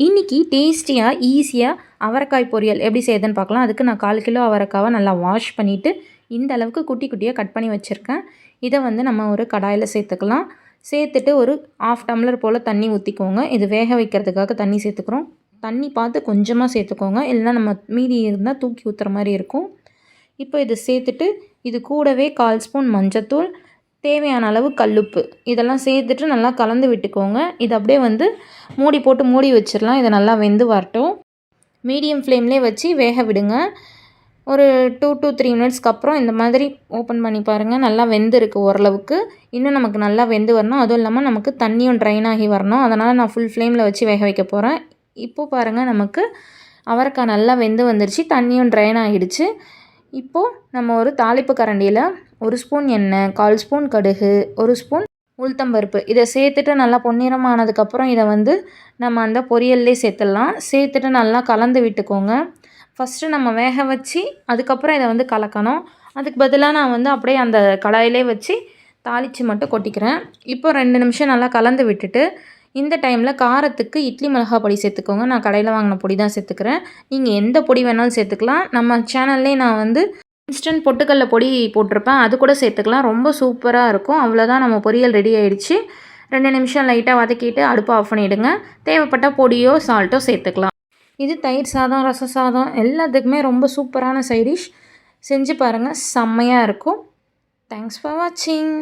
இன்றைக்கி டேஸ்டியாக ஈஸியாக அவரைக்காய் பொரியல் எப்படி செய்யுதுன்னு பார்க்கலாம். அதுக்கு நான் 1/4 கிலோ அவரைக்காவை நல்லா வாஷ் பண்ணிவிட்டு இந்த அளவுக்கு குட்டி குட்டியாக கட் பண்ணி வச்சுருக்கேன். இதை வந்து நம்ம ஒரு கடாயில் சேர்த்துக்கலாம். சேர்த்துட்டு ஒரு 1/2 டம்ளர் போல் தண்ணி ஊற்றிக்கோங்க. இது வேக வைக்கிறதுக்காக தண்ணி சேர்த்துக்கிறோம். தண்ணி பார்த்து கொஞ்சமாக சேர்த்துக்கோங்க, இல்லைனா நம்ம மீதி இருந்தால் தூக்கி ஊற்றுற மாதிரி இருக்கும். இப்போ இது சேர்த்துட்டு இது கூடவே 1/4 ஸ்பூன் மஞ்சத்தூள், தேவையான அளவு கல்லுப்பு இதெல்லாம் சேர்த்துட்டு நல்லா கலந்து விட்டுக்கோங்க. இது அப்படியே வந்து மூடி போட்டு மூடி வச்சிடலாம். இதை நல்லா வெந்து வரட்டும். மீடியம் ஃப்ளேம்லேயே வச்சு வேக விடுங்க. ஒரு 2 to 3 மினிட்ஸ்க்கு அப்புறம் இந்த மாதிரி ஓப்பன் பண்ணி பாருங்கள். நல்லா வெந்திருக்கு ஓரளவுக்கு. இன்னும் நமக்கு நல்லா வெந்து வரணும். அதுவும் இல்லாமல் நமக்கு தண்ணியும் ட்ரைன் ஆகி வரணும். அதனால் நான் ஃபுல் ஃப்ளேமில் வச்சு வேக வைக்க போகிறேன். இப்போது பாருங்கள், நமக்கு அவரைக்காய் நல்லா வெந்து வந்துருச்சு, தண்ணியும் ட்ரைன் ஆகிடுச்சு. இப்போது நம்ம ஒரு தாளிப்பு கரண்டியில் 1 ஸ்பூன் எண்ணெய், 1/4 ஸ்பூன் கடுகு, 1 ஸ்பூன் உளுத்தம்பருப்பு இதை சேர்த்துட்டு நல்லா பொன்னிறமானதுக்கப்புறம் இதை வந்து நம்ம அந்த பொரியல்லே சேர்த்துடலாம். சேர்த்துட்டு நல்லா கலந்து விட்டுக்கோங்க. ஃபஸ்ட்டு நம்ம வேக வச்சு அதுக்கப்புறம் இதை வந்து கலக்கணும். அதுக்கு பதிலாக நான் வந்து அப்படியே அந்த கடாயிலே வச்சு தாளித்து மட்டும் கொட்டிக்கிறேன். இப்போ 2 நிமிஷம் நல்லா கலந்து விட்டுட்டு இந்த டைமில் காரத்துக்கு இட்லி மிளகாய் பொடி சேர்த்துக்கோங்க. நான் கடையில் வாங்கின பொடி தான் சேர்த்துக்கிறேன். நீங்கள் எந்த பொடி வேணாலும் சேர்த்துக்கலாம். நம்ம சேனல்லே நான் வந்து இன்ஸ்டன்ட் பொட்டுக்கடலை பொடி போட்டிருப்பேன், அது கூட சேர்த்துக்கலாம். ரொம்ப சூப்பராக இருக்கும். அவ்வளோதான், நம்ம பொரியல் ரெடி ஆகிடுச்சு. 2 நிமிஷம் லைட்டாக வதக்கிட்டு அடுப்பை ஆஃப் பண்ணிவிடுங்க. தேவைப்பட்ட பொடியோ சால்ட்டோ சேர்த்துக்கலாம். இது தயிர் சாதம், ரச சாதம் எல்லாத்துக்குமே ரொம்ப சூப்பரான சைடிஷ். செஞ்சு பாருங்கள், செம்மையாக இருக்கும். தேங்க்ஸ் ஃபார் வாட்சிங்.